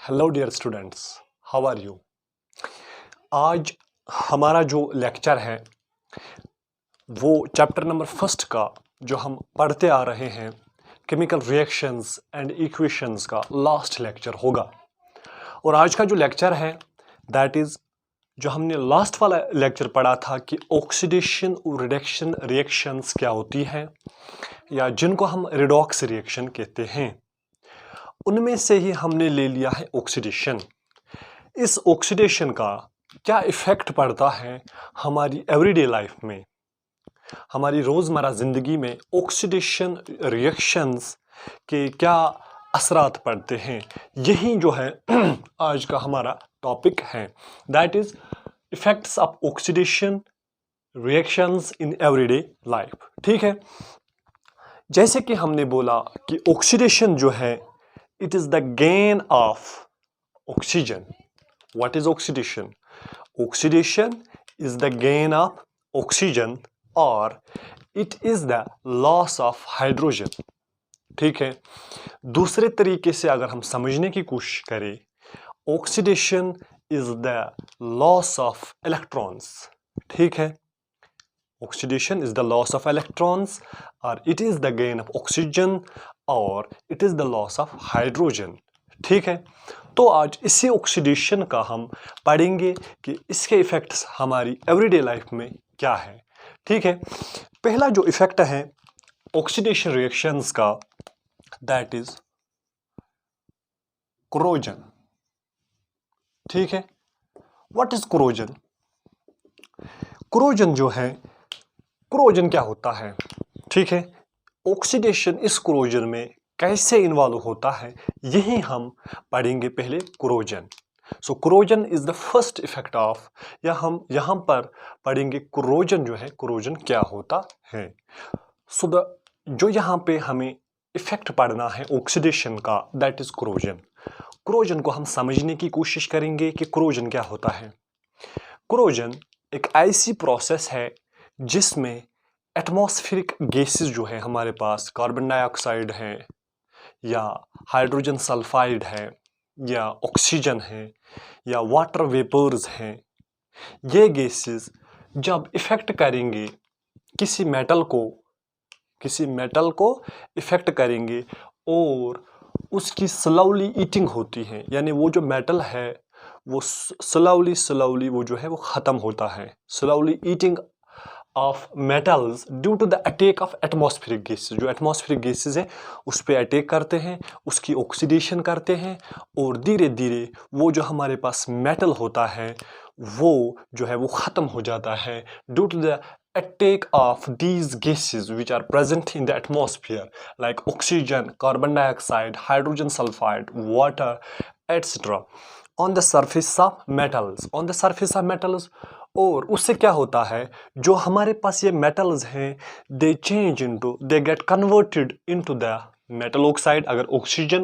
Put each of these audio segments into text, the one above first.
Hello dear students, how are you. आज हमारा जो लेक्चर है वो चैप्टर नंबर फर्स्ट का जो हम पढ़ते आ रहे हैं केमिकल रिएक्शंस एंड इक्वेशंस का लास्ट लेक्चर होगा। और आज का जो लेक्चर है दैट इज जो हमने लास्ट वाला लेक्चर पढ़ा था कि ऑक्सीडेशन और रिडक्शन रिएक्शंस क्या होती हैं या जिनको हम रिडॉक्स रिएक्शन कहते हैं, उनमें से ही हमने ले लिया है ऑक्सीडेशन। इस ऑक्सीडेशन का क्या इफेक्ट पड़ता है हमारी एवरीडे लाइफ में, हमारी रोज़मर्रा ज़िंदगी में ऑक्सीडेशन रिएक्शंस के क्या असरात पड़ते हैं, यही जो है आज का हमारा टॉपिक है। That is effects of oxidation reactions in everyday life. ठीक है, जैसे कि हमने बोला कि ऑक्सीडेशन जो है it is the gain of oxygen. What is oxidation? Oxidation is the gain of oxygen or it is the loss of hydrogen. ठीक है, दूसरे तरीके से अगर हम समझने की कोशिश करें, oxidation is the loss of electrons. ठीक है, oxidation is the loss of electrons or it is the gain of oxygen or it is the loss of hydrogen. ठीक है, तो आज इसी ऑक्सीडेशन का हम पढ़ेंगे कि इसके इफेक्ट्स हमारी एवरीडे लाइफ में क्या है। ठीक है, पहला जो इफेक्ट है ऑक्सीडेशन रिएक्शंस का दैट इज कोरोजन। ठीक है, व्हाट इज कोरोजन? कोरोजन जो है, कोरोजन क्या होता है? ठीक है, ऑक्सीडेशन इस कोरोजन में कैसे इन्वॉल्व होता है यही हम पढ़ेंगे पहले corrosion. So corrosion is the first effect of, या हम यहाँ पर पढ़ेंगे कोरोजन जो है, कोरोजन क्या होता है। सो द जो यहाँ पे हमें इफेक्ट पढ़ना है ऑक्सीडेशन का दैट इज कोरोजन। कोरोजन को हम समझने की कोशिश करेंगे कि कोरोजन क्या होता है। कोरोजन एक ऐसी प्रोसेस है जिसमें एटमॉस्फेरिक गैसेस जो है हमारे पास, कार्बन डाइऑक्साइड है या हाइड्रोजन सल्फाइड है या ऑक्सीजन है या वाटर वेपर्स हैं, ये गैसेस जब इफेक्ट करेंगे किसी मेटल को इफेक्ट करेंगे और उसकी स्लोली ईटिंग होती है, यानी वो जो मेटल है वो स्लोली वो जो है वो ख़त्म होता है। Slowly eating of metals due to the attack of atmospheric gases. जो एटमॉस्फेरिक गैसेस है उस पर अटैक करते हैं, उसकी ऑक्सीडेशन करते हैं और धीरे धीरे वो जो हमारे पास मेटल होता है वो जो है वो ख़त्म हो जाता है due to the attack of these gases which are present in the atmosphere like oxygen, carbon dioxide, hydrogen sulphide, water etcetera on the surface of metals. और उससे क्या होता है, जो हमारे पास ये मेटल्स हैं they get converted into the metal oxide. अगर ऑक्सीजन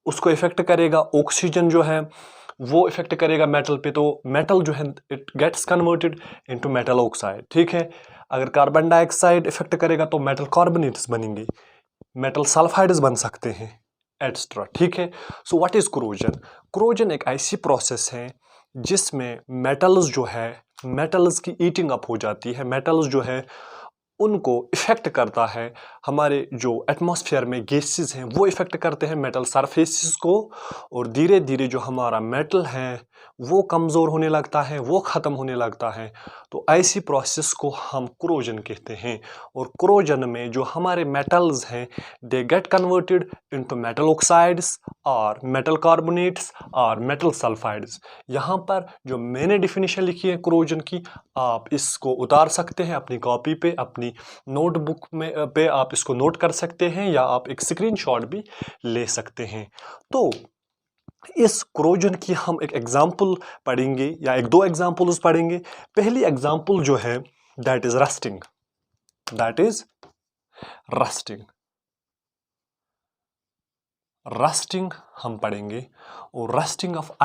उसको इफेक्ट करेगा, ऑक्सीजन जो है वो इफेक्ट करेगा मेटल पे, तो मेटल जो है it gets converted into metal oxide. ठीक है, अगर कार्बन डाइऑक्साइड इफेक्ट करेगा तो मेटल कार्बोनेट्स बनेंगे, मेटल सल्फाइड्स बन सकते हैं एट्सेट्रा। ठीक है, so what is corrosion? Corrosion एक ऐसी प्रोसेस है जिसमें मेटल्स जो है, मेटल्स की ईटिंग अप हो जाती है, मेटल्स जो है उनको इफेक्ट करता है, हमारे जो एटमॉस्फेयर में गैसेस हैं वो इफेक्ट करते हैं मेटल सरफेसेस को, और धीरे धीरे जो हमारा मेटल है वो कमज़ोर होने लगता है, वो ख़त्म होने लगता है। तो ऐसी प्रोसेस को हम कोरोजन कहते हैं। और कोरोजन में जो हमारे मेटल्स हैं they get converted into metal oxides और मेटल कार्बोनेट्स और मेटल सल्फाइड्स। यहाँ पर जो मैंने डिफिनीशन लिखी है कोरोजन की, आप इसको उतार सकते हैं अपनी कॉपी पे, अपनी नोटबुक में पे आप इसको नोट कर सकते हैं या आप एक स्क्रीनशॉट भी ले सकते हैं। तो इस कोरोजन की हम एक एग्जाम्पल पढ़ेंगे या एक दो एग्जाम्पल्स पढ़ेंगे। पहली एग्जाम्पल जो है दैट इज रस्टिंग। रस्टिंग हम पढ़ेंगे, और रस्टिंग ऑफ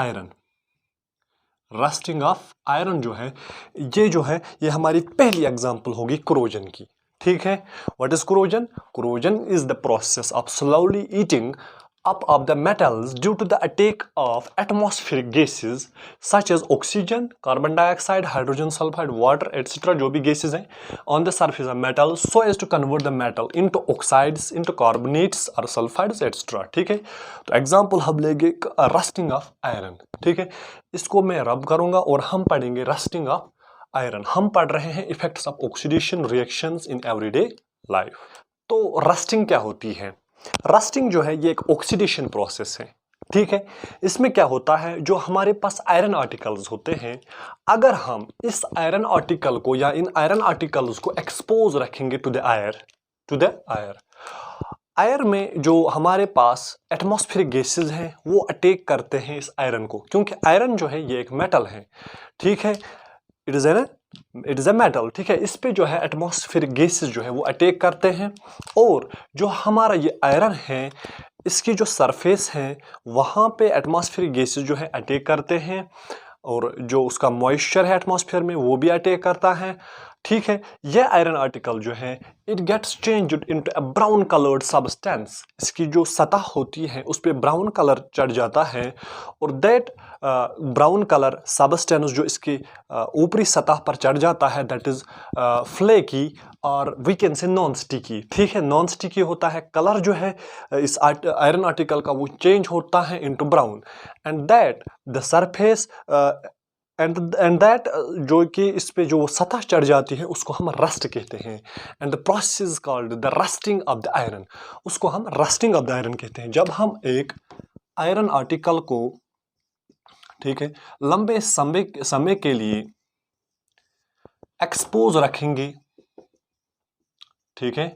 आयरन जो है ये हमारी पहली एग्जाम्पल होगी कोरोजन की। ठीक है, what is corrosion? Corrosion is the process of slowly eating up of the metals due to the attack of atmospheric gases such as oxygen, carbon dioxide, hydrogen sulfide, water etc. जो भी gases हैं on the surface of metal so as to convert the metal into oxides, into carbonates or sulfides etc. ठीक है, तो example हम लेंगे rusting of iron. ठीक है, इसको मैं रब करूंगा और हम पढ़ेंगे रस्टिंग ऑफ आयरन। हम पढ़ रहे हैं effects of oxidation reactions in everyday life. तो रस्टिंग क्या होती है? रस्टिंग जो है ये एक ऑक्सीडेशन प्रोसेस है। ठीक है, इसमें क्या होता है, जो हमारे पास आयरन आर्टिकल्स होते हैं, अगर हम इस आयरन आर्टिकल को या इन आयरन आर्टिकल्स को एक्सपोज रखेंगे टू द आयर में जो हमारे पास एटमॉस्फेरिक गैसेस हैं वो अटैक करते हैं इस आयरन को, क्योंकि आयरन जो है ये एक मेटल है। ठीक है, इट इज ए मेटल। ठीक है, इस पे जो है एटमॉस्फेरिक गैसेस जो है वो अटैक करते हैं, और जो हमारा ये आयरन है इसकी जो सरफेस है वहाँ पे एटमॉस्फेरिक गैसेस जो है अटैक करते हैं, और जो उसका मॉइस्चर है एटमॉस्फेयर में वो भी अटैक करता है। ठीक है, यह आयरन आर्टिकल जो है it gets changed into a brown coloured substance. इसकी जो सतह होती है उस पर ब्राउन कलर चढ़ जाता है, और दैट ब्राउन कलर सब्सटेंस जो इसकी ऊपरी सतह पर चढ़ जाता है दैट इज फ्लेकी और we can say non sticky. ठीक है, नॉन स्टिकी होता है, कलर जो है इस आयरन आर्टिकल का वो चेंज होता है into brown, and that the surface and that जो कि इस पे जो सतह चढ़ जाती है उसको हम रस्ट कहते हैं। And the process called the rusting of the iron, उसको हम रस्टिंग ऑफ द आयरन कहते हैं। जब हम एक आयरन आर्टिकल को, ठीक है, लंबे समय के लिए एक्सपोज रखेंगे, ठीक है,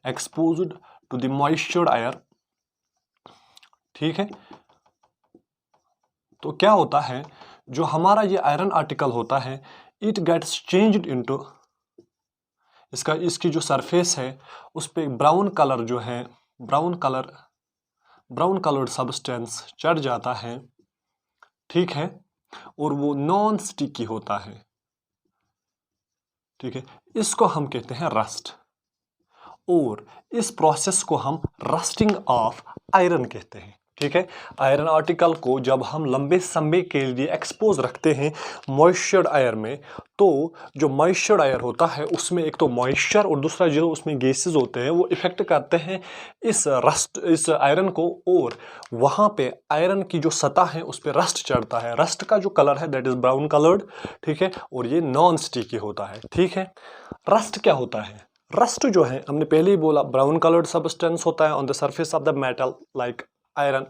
एक्सपोज्ड टू द मॉइस्चर्ड एयर, ठीक है, तो क्या होता है, जो हमारा ये आयरन आर्टिकल होता है इट गेट्स चेंज्ड इनटू, इसकी जो सरफेस है उस पे ब्राउन कलर जो है ब्राउन कलर्ड सब्सटेंस चढ़ जाता है। ठीक है, और वो नॉन स्टिकी होता है। ठीक है, इसको हम कहते हैं रस्ट, और इस प्रोसेस को हम रस्टिंग ऑफ आयरन कहते हैं। ठीक है, आयरन आर्टिकल को जब हम लंबे समय के लिए एक्सपोज रखते हैं मॉइस्चर्ड एयर में, तो जो मॉइस्चर्ड एयर होता है उसमें एक तो मॉइस्चर और दूसरा जो उसमें गैसेस होते हैं वो इफेक्ट करते हैं इस आयरन को, और वहाँ पे आयरन की जो सतह है उस पर रस्ट चढ़ता है। रस्ट का जो कलर है दैट इज ब्राउन कलर्ड। ठीक है, और ये नॉन स्टिकी होता है। ठीक है, रस्ट क्या होता है? रस्ट जो है हमने पहले ही बोला ब्राउन कलर्ड सब्सटेंस होता है on the surface of the metal like iron.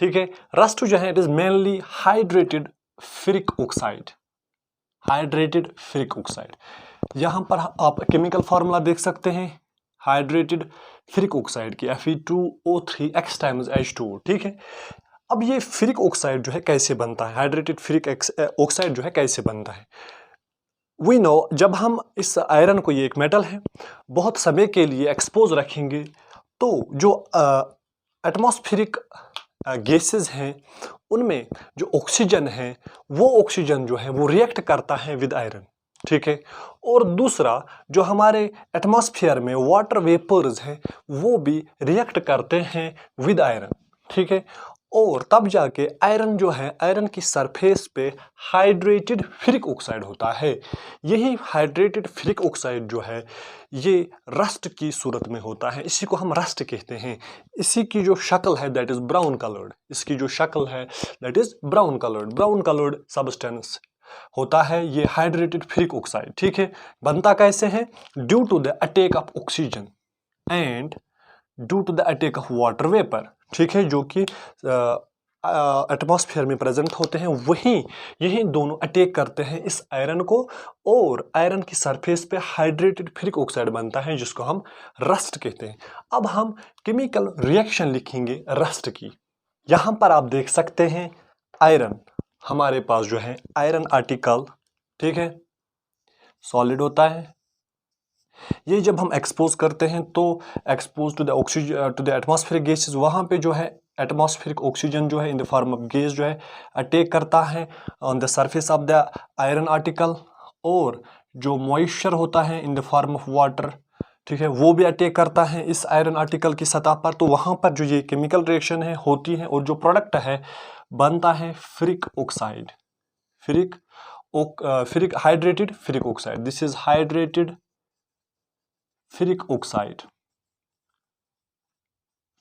ठीक है, रस्ट जो है it is mainly hydrated ferric oxide. यहां पर आप केमिकल फार्मूला देख सकते हैं हाइड्रेटेड फेरिक ऑक्साइड की Fe2O3 x टाइम्स H2O। ठीक है, अब ये फेरिक ऑक्साइड जो है कैसे बनता है, हाइड्रेटेड फेरिक ऑक्साइड जो है कैसे बनता है? वी नो, जब हम इस आयरन को, ये एक मेटल है, बहुत समय के लिए एक्सपोज रखेंगे तो जो एटमॉस्फेरिक गैसेस हैं उनमें जो ऑक्सीजन है वो ऑक्सीजन जो है वो रिएक्ट करता है विद आयरन। ठीक है, और दूसरा जो हमारे एटमॉस्फेयर में वाटर वेपर्स हैं वो भी रिएक्ट करते हैं विद आयरन। ठीक है, और तब जाके आयरन जो है, आयरन की सरफेस पे हाइड्रेटेड फेरिक ऑक्साइड होता है। यही हाइड्रेटेड फेरिक ऑक्साइड जो है ये रस्ट की सूरत में होता है, इसी को हम रस्ट कहते हैं। इसी की जो शक्ल है दैट इज ब्राउन कलर्ड, इसकी जो शक्ल है that is brown coloured substance होता है ये हाइड्रेटेड फेरिक ऑक्साइड। ठीक है, बनता कैसे है? Due to the attack of oxygen and due to the attack of water vapour. ठीक है, जो कि एटमॉस्फेयर में प्रेजेंट होते हैं, यही दोनों अटैक करते हैं इस आयरन को, और आयरन की सरफेस पे हाइड्रेटेड फेरिक ऑक्साइड बनता है जिसको हम रस्ट कहते हैं। अब हम केमिकल रिएक्शन लिखेंगे रस्ट की। यहां पर आप देख सकते हैं आयरन, हमारे पास जो है आयरन आर्टिकल, ठीक है, सॉलिड होता है। ये जब हम एक्सपोज करते हैं तो expose to the oxygen, to the atmospheric gases, वहाँ पे जो है एटमॉस्फेरिक ऑक्सीजन जो है in the form of gas जो है अटैक करता है on the surface of the iron article, और जो मॉइस्चर होता है in the form of water, ठीक है, वो भी अटैक करता है इस आयरन आर्टिकल की सतह पर। तो वहाँ पर जो ये केमिकल रिएक्शन है होती है और जो प्रोडक्ट है बनता है ferric oxide, ferric hydrated ferric oxide. This is hydrated ferric oxide,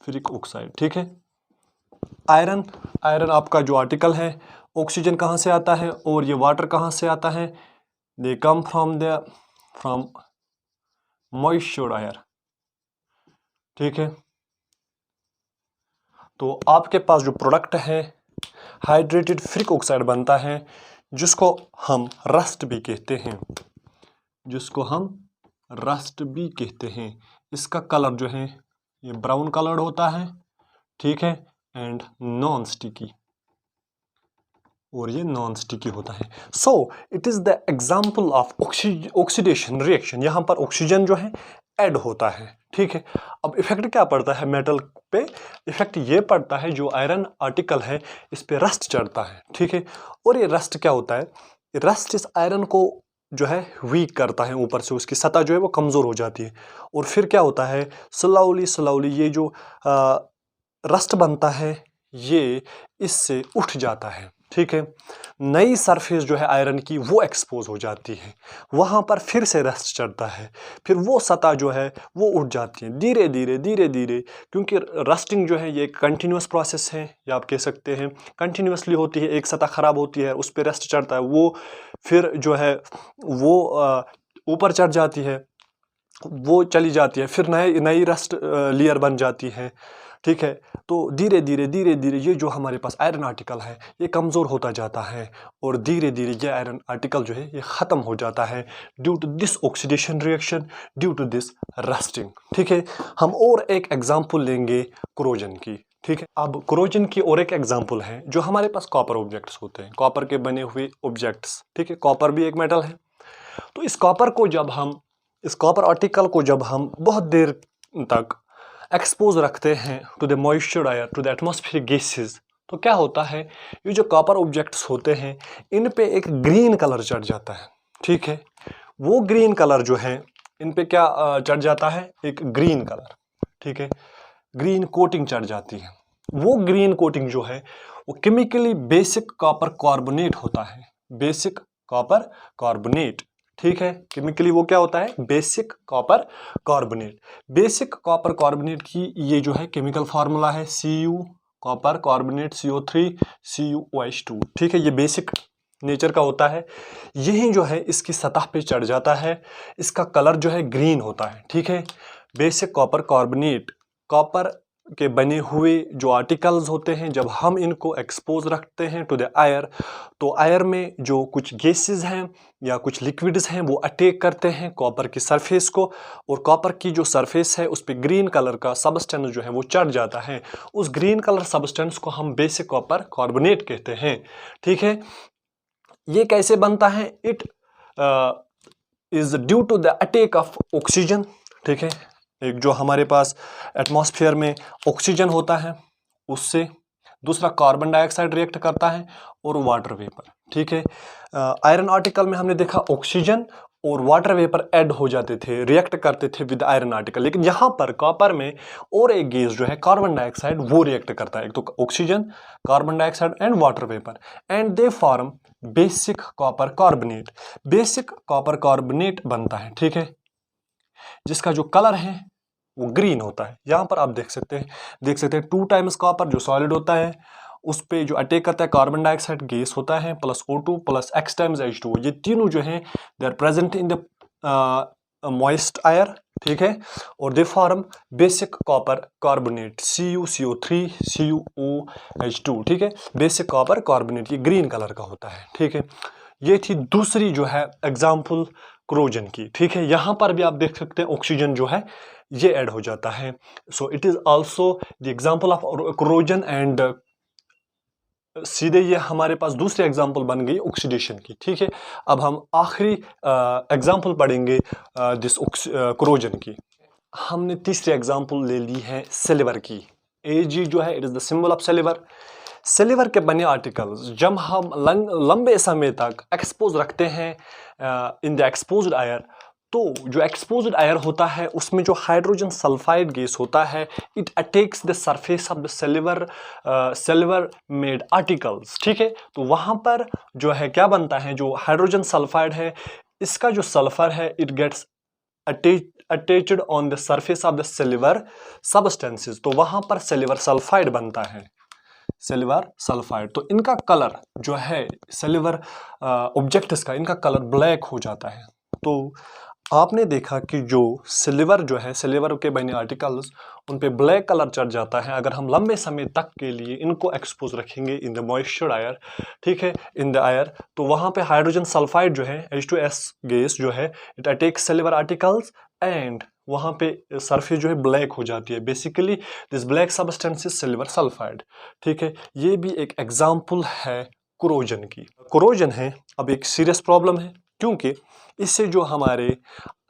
ferric oxide. ठीक है, आयरन आपका जो आर्टिकल है, ऑक्सीजन कहाँ से आता है और ये वाटर कहाँ से आता है? दे कम फ्रॉम मॉइस्चर एयर। ठीक है, तो आपके पास जो प्रोडक्ट है हाइड्रेटेड फेरिक ऑक्साइड बनता है, जिसको हम रस्ट भी कहते हैं, इसका कलर जो है ये ब्राउन कलर्ड होता है। ठीक है, एंड नॉन स्टिकी, और ये नॉन स्टिकी होता है। So it is the example of oxidation reaction. यहाँ पर ऑक्सीजन जो है ऐड होता है। ठीक है, अब इफेक्ट क्या पड़ता है मेटल पे? इफेक्ट ये पड़ता है जो आयरन आर्टिकल है इस पे रस्ट चढ़ता है। ठीक है, और ये रस्ट क्या होता है? रस्ट इस आयरन को जो है वीक करता है, ऊपर से उसकी सतह जो है वो कमजोर हो जाती है, और फिर क्या होता है स्लोली ये जो रस्ट बनता है ये इससे उठ जाता है। ठीक है, नई सरफेस जो है आयरन की वो एक्सपोज हो जाती है, वहां पर फिर से रस्ट चढ़ता है, फिर वो सतह जो है वो उठ जाती है धीरे धीरे, क्योंकि रस्टिंग जो है ये कंटिन्यूस प्रोसेस है, या आप कह सकते हैं कंटिन्यूसली होती है। एक सतह खराब होती है, उस पर रस्ट चढ़ता है, वो फिर जो है वो ऊपर चढ़ जाती है, वो चली जाती है, फिर नई रस्ट लेयर बन जाती है। ठीक है, तो धीरे धीरे ये जो हमारे पास आयरन आर्टिकल है ये कमज़ोर होता जाता है, और धीरे धीरे ये आयरन आर्टिकल जो है ये ख़त्म हो जाता है due to this oxidation reaction, due to this rusting. ठीक है, हम और एक एग्जांपल लेंगे कोरोजन की। ठीक है, अब कोरोजन की और एक एग्जांपल है, जो हमारे पास कॉपर ऑब्जेक्ट्स होते हैं, कॉपर के बने हुए ऑब्जेक्ट्स। ठीक है, कॉपर भी एक मेटल है। तो इस कॉपर आर्टिकल को जब हम बहुत देर तक एक्सपोज रखते हैं to the moisture air, to the atmospheric gases, तो क्या होता है, ये जो कॉपर ऑब्जेक्ट्स होते हैं इन पे एक ग्रीन कलर चढ़ जाता है। ठीक है, वो ग्रीन कलर जो है इन पे क्या चढ़ जाता है? एक ग्रीन कलर। ठीक है, ग्रीन कोटिंग चढ़ जाती है। वो ग्रीन कोटिंग जो है वो केमिकली बेसिक कॉपर कार्बोनेट होता है, बेसिक कॉपर कार्बोनेट। ठीक है, केमिकली वो क्या होता है? Basic copper carbonate. Basic copper carbonate की ये जो है केमिकल फार्मूला है Cu copper carbonate CO3 CuOH2। ठीक है, ये बेसिक नेचर का होता है। यही जो है इसकी सतह पे चढ़ जाता है, इसका कलर जो है ग्रीन होता है। ठीक है, बेसिक कॉपर कार्बोनेट, कॉपर के बने हुए जो आर्टिकल्स होते हैं, जब हम इनको एक्सपोज रखते हैं टू द एयर, तो एयर में जो कुछ गैसेस हैं या कुछ लिक्विड्स हैं वो अटैक करते हैं कॉपर की सरफेस को, और कॉपर की जो सरफेस है उस पर ग्रीन कलर का सबस्टेंस जो है वो चढ़ जाता है। उस ग्रीन कलर सबस्टेंस को हम बेसिक कॉपर कार्बोनेट कहते हैं। ठीक है, ये कैसे बनता है? It is due to the attack of oxygen. ठीक है, एक जो हमारे पास एटमॉस्फेयर में ऑक्सीजन होता है उससे, दूसरा कार्बन डाइऑक्साइड रिएक्ट करता है, और वाटर वेपर। ठीक है, आयरन आर्टिकल में हमने देखा ऑक्सीजन और वाटर वेपर ऐड हो जाते थे, रिएक्ट करते थे विद आयरन आर्टिकल। लेकिन यहाँ पर कॉपर में और एक गैस जो है कार्बन डाइऑक्साइड, वो रिएक्ट करता है, एक तो oxygen, carbon dioxide and water vapour, and they form basic copper carbonate. Basic copper carbonate बनता है। ठीक है, जिसका जो कलर है वो ग्रीन होता है। यहाँ पर आप देख सकते हैं 2 टाइम्स कॉपर जो सॉलिड होता है उस पे जो अटैक करता है कार्बन डाइऑक्साइड गैस होता है, plus O2 plus X times H2। ये तीनों जो हैं they are present in the moist air. ठीक है, और they form basic copper carbonate CuCO3 CuOH2। ठीक है, बेसिक कॉपर कार्बोनेट ये ग्रीन कलर का होता है। ठीक है, ये थी दूसरी जो है एग्जाम्पल कोरोजन की। ठीक है, यहां पर भी आप देख सकते हैं ऑक्सीजन जो है ये ऐड हो जाता है। So it is also the example of corrosion, and सीधे ये हमारे पास दूसरी एग्जाम्पल बन गई ऑक्सीडेशन की। ठीक है, अब हम आखिरी एग्जाम्पल पढ़ेंगे दिस कोरोजन की। हमने तीसरी एग्जाम्पल ले ली है सिल्वर की। Ag जो है it is the symbol of silver. Silver के बने आर्टिकल्स जब हम लंबे समय तक एक्सपोज रखते हैं इन द एक्सपोज्ड एयर, तो जो एक्सपोज्ड एयर होता है उसमें जो हाइड्रोजन सल्फाइड गैस होता है, it attacks the surface of the silver made articles, ठीक है। तो वहां पर जो है क्या बनता है, जो हाइड्रोजन सल्फाइड है इसका जो सल्फर है it gets attached on the surface of the silver substances, तो वहां पर सिल्वर सल्फाइड बनता है, सिल्वर सल्फाइड। तो इनका कलर जो है सिल्वर ऑब्जेक्ट्स का, इनका कलर ब्लैक हो जाता है। तो आपने देखा कि जो सिल्वर जो है, सिल्वर के बने आर्टिकल्स उन पे ब्लैक कलर चढ़ जाता है अगर हम लंबे समय तक के लिए इनको एक्सपोज रखेंगे इन द मॉइस्चर एयर, ठीक है, इन द एयर। तो वहां पे हाइड्रोजन सल्फाइड जो है H2S गैस जो है it attacks silver articles and वहां पे सरफेस जो है ब्लैक हो जाती है। Basically this black substance is silver sulphide, ठीक है। ये भी एक एग्जाम्पल है कोरोजन की। कोरोजन है अब एक सीरियस प्रॉब्लम है, क्योंकि इससे जो हमारे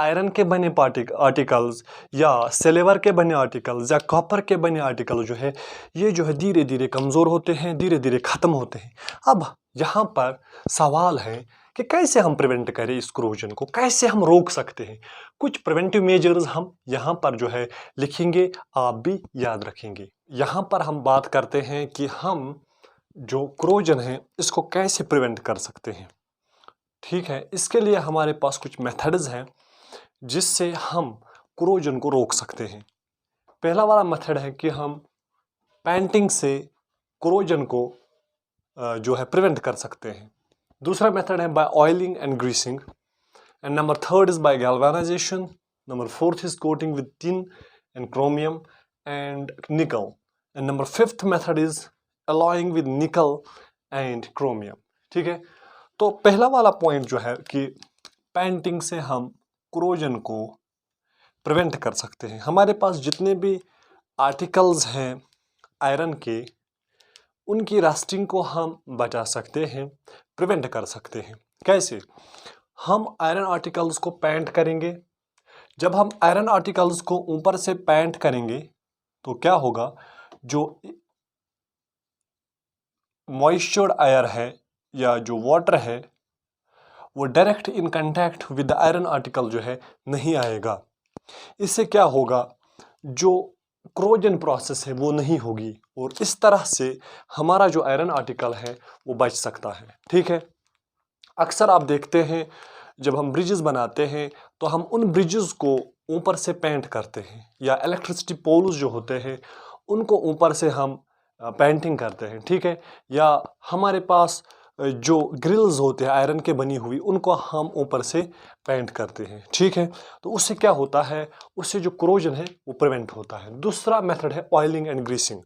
आयरन के बने आर्टिकल्स या सिल्वर के बने आर्टिकल्स या कॉपर के बने आर्टिकल जो है ये जो है धीरे धीरे कमज़ोर होते हैं, धीरे धीरे ख़त्म होते हैं। अब यहाँ पर सवाल है कि कैसे हम प्रिवेंट करें इस कोरोजन को, कैसे हम रोक सकते हैं। कुछ प्रिवेंटिव मेजर्स हम यहाँ पर जो है लिखेंगे, आप भी याद रखेंगे। यहाँ पर हम बात करते हैं कि हम जो कोरोजन है इसको कैसे प्रिवेंट कर सकते हैं, ठीक है। इसके लिए हमारे पास कुछ मेथड्स हैं जिससे हम कोरोजन को रोक सकते हैं। पहला वाला मेथड है कि हम पेंटिंग से कोरोजन को जो है प्रिवेंट कर सकते हैं। दूसरा मेथड है by oiling and greasing, and number third is by galvanisation, number fourth is coating with tin and chromium and nickel, and number fifth method is alloying with nickel and chromium, ठीक है। तो पहला वाला point जो है कि painting से हम कोरोजन को प्रिवेंट कर सकते हैं। हमारे पास जितने भी आर्टिकल्स हैं आयरन के, उनकी रस्टिंग को हम बचा सकते हैं, प्रिवेंट कर सकते हैं। कैसे? हम आयरन आर्टिकल्स को पेंट करेंगे। जब हम आयरन आर्टिकल्स को ऊपर से पेंट करेंगे तो क्या होगा, जो मॉइस्चर्ड एयर है या जो वाटर है वो direct in contact with the iron article जो है नहीं आएगा। इससे क्या होगा, जो कोरोजन प्रोसेस है वो नहीं होगी और इस तरह से हमारा जो आयरन आर्टिकल है वो बच सकता है, ठीक है। अक्सर आप देखते हैं जब हम ब्रिजेस बनाते हैं तो हम उन ब्रिजेस को ऊपर से पेंट करते हैं, या इलेक्ट्रिसिटी पोल्स जो होते हैं उनको ऊपर से हम पेंटिंग करते हैं, ठीक है। या हमारे पास जो ग्रिल्स होते हैं आयरन के बनी हुई उनको हम ऊपर से पेंट करते हैं, ठीक है। तो उससे क्या होता है, उससे जो कोरोजन है वो प्रिवेंट होता है। दूसरा मेथड है ऑयलिंग एंड ग्रीसिंग,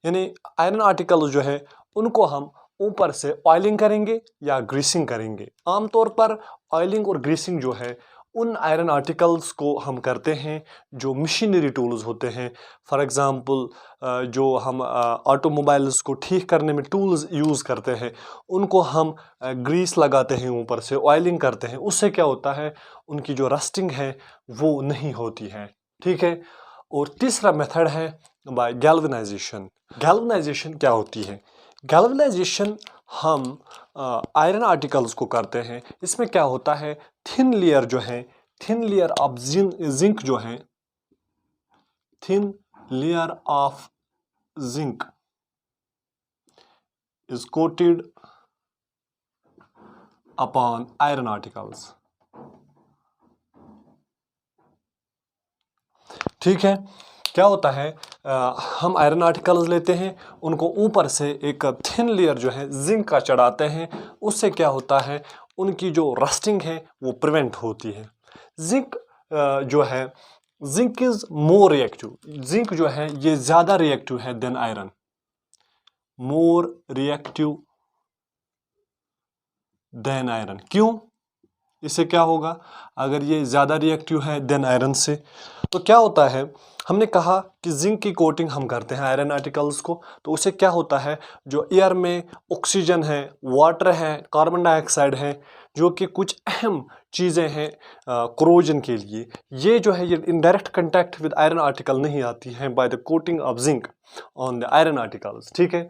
यानी आयरन आर्टिकल जो है उनको हम ऊपर से ऑयलिंग करेंगे या ग्रीसिंग करेंगे। आमतौर पर ऑयलिंग और ग्रीसिंग जो है उन आयरन आर्टिकल्स को हम करते हैं जो मशीनरी टूल्स होते हैं। फॉर एग्ज़ाम्पल जो हम ऑटोमोबाइल्स को ठीक करने में टूल्स यूज़ करते हैं उनको हम ग्रीस लगाते हैं, ऊपर से ऑयलिंग करते हैं। उससे क्या होता है, उनकी जो रस्टिंग है वो नहीं होती है, ठीक है। और तीसरा मेथड है बाय गैल्वेनाइजेशन। गैल्वेनाइजेशन क्या होती है? गैल्वेनाइजेशन हम आयरन आर्टिकल्स को करते हैं। इसमें क्या होता है, थिन लेयर जो है, थिन लेयर ऑफ जिंक जो है, thin layer of zinc is coated upon iron articles, ठीक है। क्या होता है, हम आयरन आर्टिकल्स लेते हैं, उनको ऊपर से एक थिन लेयर जो है जिंक का चढ़ाते हैं। उससे क्या होता है, उनकी जो रस्टिंग है वो प्रिवेंट होती है। जिंक जो है, zinc is more reactive, zinc जो है ये ज़्यादा रिएक्टिव है than iron, more reactive than iron. क्यों? इससे क्या होगा, अगर ये ज़्यादा रिएक्टिव है देन आयरन से, तो क्या होता है, हमने कहा कि जिंक की कोटिंग हम करते हैं आयरन आर्टिकल्स को, तो उससे क्या होता है, जो एयर में ऑक्सीजन है, वाटर है, कार्बन डाइऑक्साइड है, जो कि कुछ अहम चीज़ें हैं कोरोजन के लिए, ये जो है ये in direct contact with iron article नहीं आती हैं by the coating of zinc on the iron articles, ठीक है।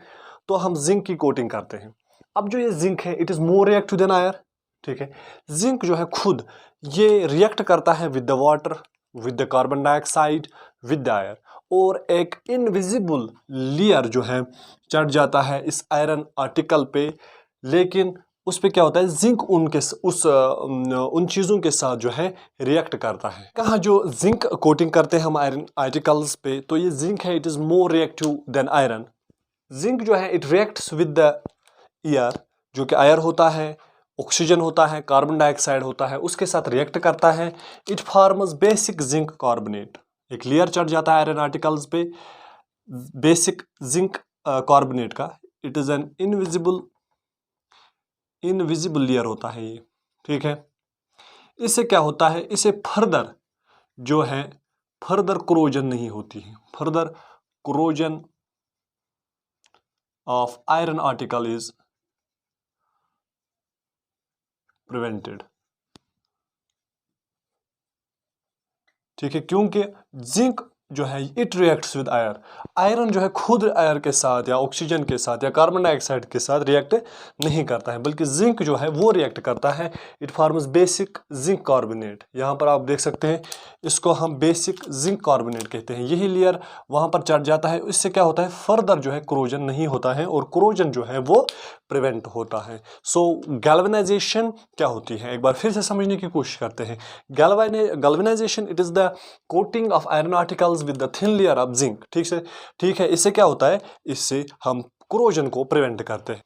तो हम जिंक की कोटिंग करते हैं। अब जो ये जिंक है it is more reactive than iron, ठीक है। जिंक जो है खुद ये रिएक्ट करता है with the water, with the carbon dioxide, with the air, और एक इनविजिबल लेयर जो है चढ़ जाता है इस आयरन आर्टिकल पे, लेकिन उस पे क्या होता है, जिंक उन चीज़ों के साथ जो है रिएक्ट करता है। कहाँ जो जिंक कोटिंग करते हैं हम आयरन आर्टिकल्स पे, तो ये जिंक है, it is more reactive than iron. Zinc जो है it reacts with the air, जो कि एयर होता है, ऑक्सीजन होता है, कार्बन डाइऑक्साइड होता है, उसके साथ रिएक्ट करता है। It forms basic zinc carbonate, एक लेयर चढ़ जाता है आयरन आर्टिकल्स पे बेसिक जिंक कार्बोनेट का। It is an invisible layer होता है ये, ठीक है। इससे क्या होता है, इसे फर्दर क्रोजन नहीं होती है, further corrosion of iron article is prevented, ठीक है, क्योंकि जिंक जो है it reacts with iron, iron जो है खुद आयर के साथ या ऑक्सीजन के साथ या कार्बन डाइऑक्साइड के साथ रिएक्ट नहीं करता है, बल्कि जिंक जो है वो रिएक्ट करता है। It forms basic zinc carbonate, यहाँ पर आप देख सकते हैं, इसको हम बेसिक जिंक कार्बोनेट कहते हैं। यही लेयर वहाँ पर चढ़ जाता है, इससे क्या होता है, फर्दर जो है क्रोजन नहीं होता है और क्रोजन जो है वो प्रिवेंट होता है। सो गैल्वेनाइजेशन क्या होती है, एक बार फिर से समझने की कोशिश करते हैं। Galvanisation it is the coating of iron articles with the thin layer of zinc, ठीक है। इससे क्या होता है, इससे हम क्रोजन को प्रिवेंट करते हैं।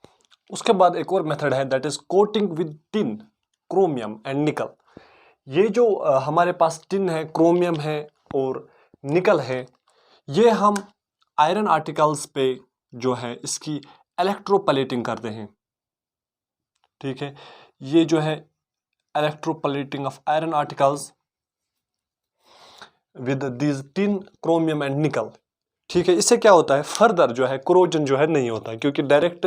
उसके बाद एक और मेथड है, that is coating with tin, chromium and निकल। ये जो हमारे पास टिन है, क्रोमियम है और निकल है, ये हम आयरन आर्टिकल्स पे जो है इसकी इलेक्ट्रोप्लेटिंग करते हैं, ठीक है। ये जो है electroplating of iron articles with this tin, chromium and निकल, ठीक है। इससे क्या होता है, फर्दर जो है क्रोजन जो है नहीं होता, क्योंकि डायरेक्ट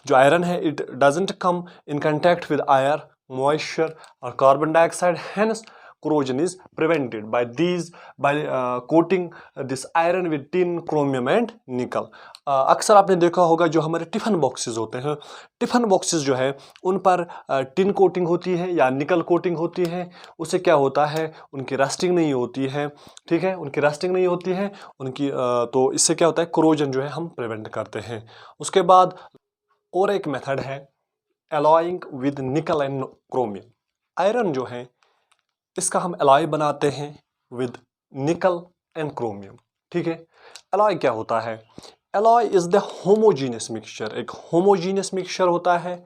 जो आयरन है it doesn't come in contact with air, moisture और carbon dioxide, hence corrosion is prevented by coating this iron with tin, chromium and nickel। अक्सर आपने देखा होगा जो हमारे टिफिन बॉक्सेस होते हैं, टिफिन बॉक्सेस जो है उन पर टिन कोटिंग होती है या निकल कोटिंग होती है। उससे क्या होता है, उनकी रस्टिंग नहीं होती है, ठीक है, उनकी रस्टिंग नहीं होती है उनकी, तो इससे क्या होता है, क्रोजन जो है हम प्रिवेंट करते हैं। उसके बाद और एक मेथड है alloying with nickel and chromium. Iron जो है इसका हम एलॉय बनाते हैं विद निकल एंड क्रोमियम, ठीक है। एलॉय क्या होता है, alloy is the homogeneous mixture, एक होमोजीनियस मिक्सचर होता है।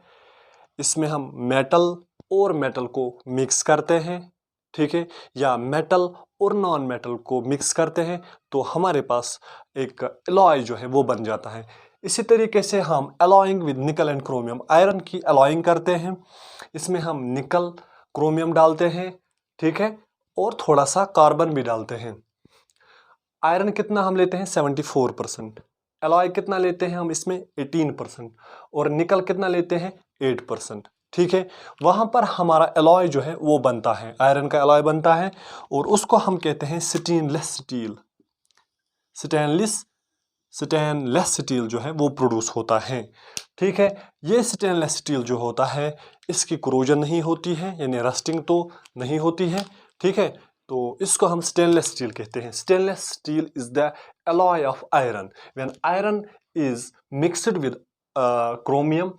इसमें हम मेटल और मेटल को मिक्स करते हैं, ठीक है, या मेटल और नॉन मेटल को मिक्स करते हैं, तो हमारे पास एक एलॉय जो है वो बन जाता है। इसी तरीके से हम alloying with nickel and chromium, iron की एलॉइंग करते हैं, इसमें हम निकल क्रोमियम डालते हैं, ठीक है, और थोड़ा सा कार्बन भी डालते हैं। आयरन कितना हम लेते हैं, 74%, एलॉय कितना लेते हैं हम इसमें 18%, और निकल कितना लेते हैं 8%, ठीक है। वहां पर हमारा एलॉय जो है वो बनता है, आयरन का एलॉय बनता है, और उसको हम कहते हैं स्टेनलेस स्टील। स्टेनलेस स्टील जो है वो प्रोड्यूस होता है, ठीक है। ये स्टेनलेस स्टील जो होता है इसकी क्रोजन नहीं होती है, यानी रस्टिंग तो नहीं होती है, ठीक है, तो इसको हम स्टेनलेस स्टील कहते हैं। Stainless steel is the alloy of iron when iron is mixed with chromium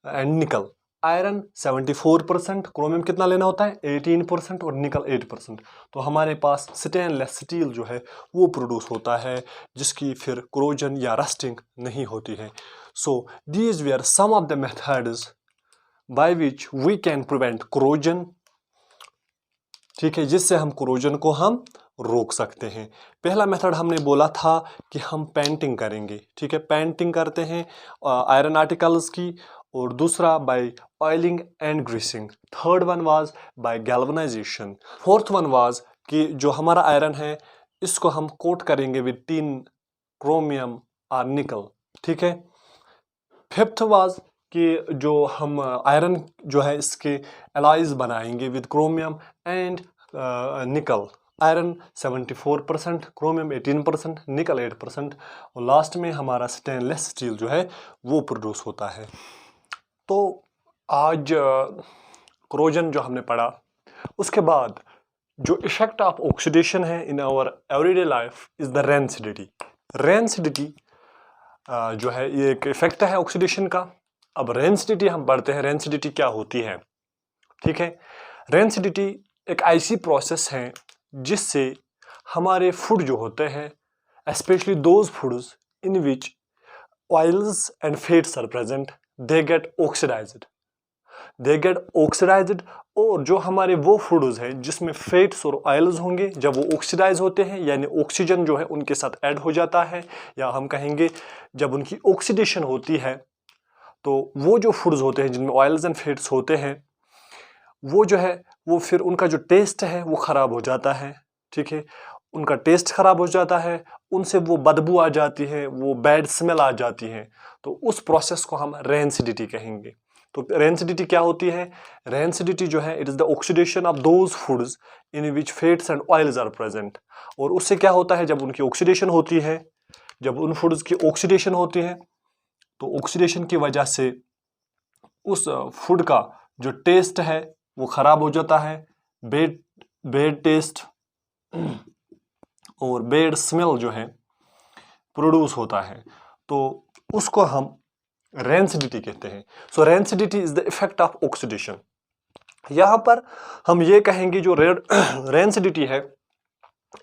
and निकल। आयरन 74%, क्रोमियम कितना लेना होता है 18% और निकल 8%, तो हमारे पास स्टेनलेस स्टील जो है वो प्रोड्यूस होता है जिसकी फिर क्रोजन या रस्टिंग नहीं होती है। So these were some of the methods by which we can prevent corrosion, ठीक है, जिससे हम क्रोजन को हम रोक सकते हैं। पहला मेथड हमने बोला था कि हम पेंटिंग करेंगे, ठीक है, पेंटिंग करते हैं आयरन आर्टिकल्स की, और दूसरा by oiling and greasing, third one was by galvanisation, fourth one was कि जो हमारा आयरन है इसको हम कोट करेंगे विद टिन, क्रोमियम और निकल, ठीक है। फिफ्थ वाज कि जो हम आयरन जो है इसके एलॉयज बनाएंगे विद क्रोमियम एंड निकल। आयरन 74%, क्रोमियम 18%, निकल 8%, और लास्ट में हमारा स्टेनलेस स्टील जो है वो प्रोड्यूस होता है। तो आज कोरोजन जो हमने पढ़ा, उसके बाद जो इफेक्ट ऑफ ऑक्सीडेशन है in our everyday life is the rancidity. Rancidity जो है ये एक इफेक्ट है ऑक्सीडेशन का। अब रेंसिडिटी हम पढ़ते हैं, रेंसिडिटी क्या होती है, ठीक है। रेंसिडिटी एक ऐसी प्रोसेस है जिससे हमारे फूड जो होते हैं, especially those foods in which oils and fats are present, they get oxidized. और जो हमारे वो फूड्स हैं जिसमें फैट्स और ऑयल्स होंगे, जब वो ऑक्सीडाइज होते हैं यानी ऑक्सीजन जो है उनके साथ ऐड हो जाता है, या हम कहेंगे जब उनकी ऑक्सीडेशन होती है, तो वो जो फूड्स होते हैं जिनमें ऑयल्स एंड फैट्स होते हैं, वो जो है वो फिर उनका जो टेस्ट है वो ख़राब हो जाता है, ठीक है। उनका टेस्ट ख़राब हो जाता है, उनसे वो बदबू आ जाती है, वो बैड स्मेल आ जाती है। तो उस प्रोसेस को हम रेंसिडिटी कहेंगे। तो रेंसिडिटी क्या होती है? रेंसिडिटी जो है it is the oxidation of those foods in which fats and oils are present. और उससे क्या होता है, जब उनकी ऑक्सीडेशन होती है, जब उन फूड्स की ऑक्सीडेशन होती है, तो ऑक्सीडेशन की वजह से उस फूड का जो टेस्ट है वो ख़राब हो जाता है, बेड टेस्ट और बेड स्मेल जो है प्रोड्यूस होता है। तो उसको हम रेंसिडिटी कहते हैं। So rancidity is the effect of oxidation. यहाँ पर हम ये कहेंगे जो रेंसिडिटी है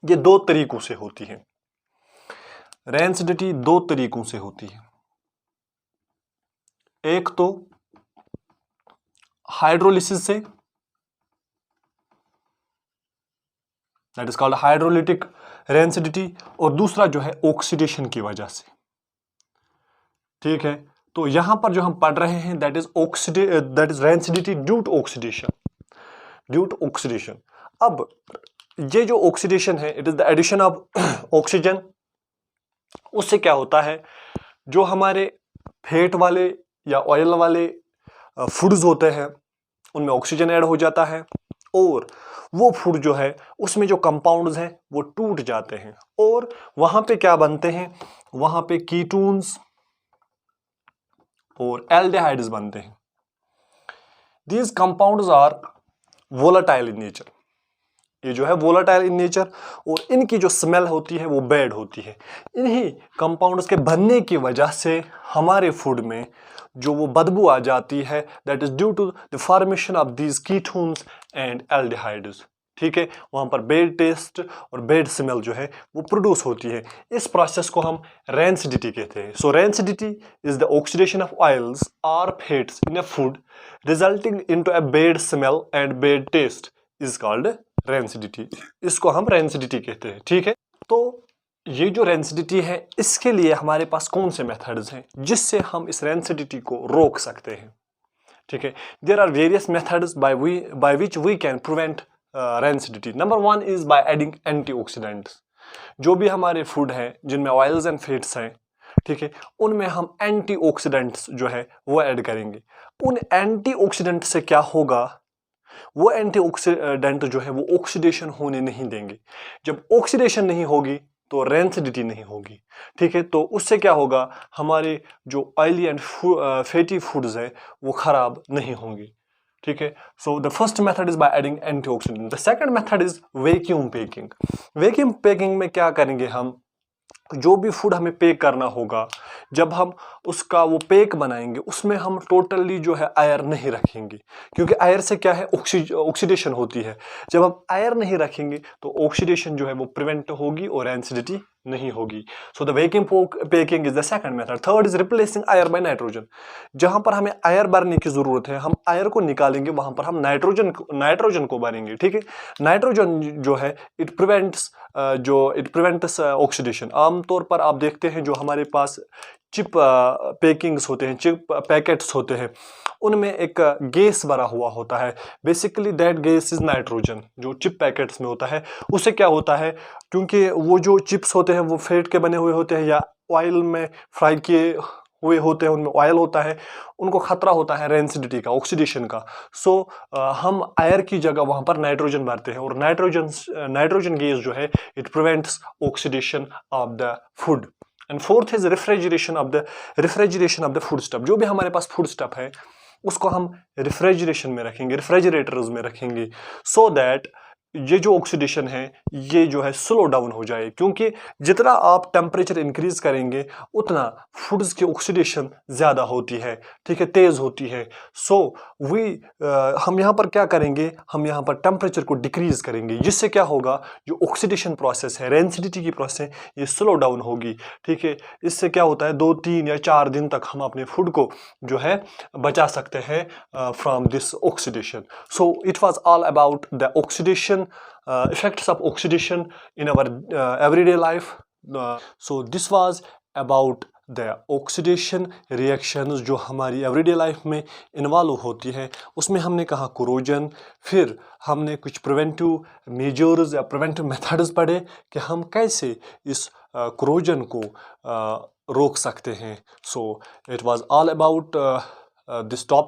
ये दो तरीकों से होती है। रेंसिडिटी दो तरीकों से होती है। एक तो हाइड्रोलिसिस से, that is called hydrolytic rancidity, और दूसरा जो है ऑक्सीडेशन की वजह से, ठीक है। तो यहां पर जो हम पढ़ रहे हैं that is rancidity due to oxidation. अब ये जो ऑक्सीडेशन है it is the addition of oxygen. उससे क्या होता है, जो हमारे फैट वाले या ऑयल वाले फूड्स होते हैं उनमें ऑक्सीजन ऐड हो जाता है, और वो फूड जो है उसमें जो कंपाउंड्स हैं वो टूट जाते हैं, और वहां पे क्या बनते हैं, वहां पे कीटोन्स और एल्डिहाइड्स बनते हैं। These compounds are volatile in nature. ये जो है वोलाटाइल इन नेचर, और इनकी जो स्मेल होती है वो बैड होती है। इन्हीं कंपाउंड्स के बनने की वजह से हमारे फूड में जो वो बदबू आ जाती है, that is due to the formation of these ketones and aldehydes, ठीक है। वहां पर बैड टेस्ट और बैड स्मेल जो है वो प्रोड्यूस होती है। इस प्रोसेस को हम रेंसिडिटी कहते हैं। So rancidity is the oxidation of oils और fats in a food resulting into a bad smell and bad taste is called rancidity. इसको हम रेंसिडिटी कहते हैं, ठीक है। तो ये जो रेंसिडिटी है इसके लिए हमारे पास कौन से मेथड्स हैं जिससे हम इस रेंसिडिटी को रोक सकते हैं, ठीक है। There are various methods by which we can prevent rancidity. Number one is by adding antioxidants. जो भी हमारे फूड हैं जिनमें ऑयल्स एंड फैट्स हैं, ठीक है, उनमें हम एंटीऑक्सीडेंट्स जो है वो ऐड करेंगे। उन एंटीऑक्सीडेंट से क्या होगा, वो एंटीऑक्सीडेंट जो है वो ऑक्सीडेशन होने नहीं देंगे। जब ऑक्सीडेशन नहीं होगी तो रेंसिडिटी नहीं होगी, ठीक है। तो उससे क्या होगा, हमारे जो ऑयली एंड फैटी फूड्स है वो खराब नहीं होंगी, ठीक है। So the first method is by adding antioxidant. The second method is vacuum packing. Vacuum packing में क्या करेंगे, हम जो भी फूड हमें पैक करना होगा, जब हम उसका वो पैक बनाएंगे उसमें हम टोटली जो है एयर नहीं रखेंगे, क्योंकि एयर से क्या है ऑक्सीडेशन होती है। जब हम एयर नहीं रखेंगे तो ऑक्सीडेशन जो है वो प्रिवेंट होगी और एसिडिटी नहीं होगी। So the vacuum packing is the second method. Third is replacing air by nitrogen. जहां पर हमें एयर भरने की जरूरत है हम एयर को निकालेंगे, वहां पर हम नाइट्रोजन को भरेंगे, ठीक है। नाइट्रोजन जो है इट प्रिवेंट्स ऑक्सीडेशन। आमतौर पर आप देखते हैं जो हमारे पास चिप पैकिंग्स होते हैं, चिप पैकेट्स होते हैं, उनमें एक गैस भरा हुआ होता है। Basically that gas is nitrogen. जो चिप पैकेट्स में होता है उससे क्या होता है, क्योंकि वो जो चिप्स होते हैं वो फैट के बने हुए होते हैं या ऑयल में फ्राई किए हुए होते हैं, उनमें ऑयल होता है, उनको खतरा होता है रेंसिडिटी का, ऑक्सीडेशन का। सो हम एयर की जगह वहां पर नाइट्रोजन भरते हैं, और नाइट्रोजन गैस जो है it prevents oxidation of the food. And fourth is refrigeration of the food stuff. जो भी हमारे पास फूड स्टफ है उसको हम रेफ्रिजरेशन में रखेंगे, रेफ्रिजरेटर्स में रखेंगे, सो दैट ये जो ऑक्सीडेशन है ये जो है स्लो डाउन हो जाए, क्योंकि जितना आप टेम्परेचर इंक्रीज करेंगे उतना फूड्स की ऑक्सीडेशन ज़्यादा होती है, ठीक है, तेज़ होती है। सो हम यहाँ पर क्या करेंगे, हम यहाँ पर टेम्परेचर को डिक्रीज करेंगे, जिससे क्या होगा, जो ऑक्सीडेशन प्रोसेस है, रेंसिडिटी की प्रोसेस है, ये स्लो डाउन होगी, ठीक है। इससे क्या होता है, 2, 3 या 4 दिन तक हम अपने फूड को जो है बचा सकते हैं from this oxidation. So it was all about the oxidation, effects of oxidation in our everyday life. So this was about the oxidation reactions जो हमारी everyday life में इन्वॉल्व होती है। उसमें हमने कहा कोरोजन, फिर हमने कुछ प्रिवेंटिव मेजर्स या प्रिवेंटिव मेथड्स पढ़े कि हम कैसे इस कोरोजन को रोक सकते हैं। So it was all about this topic.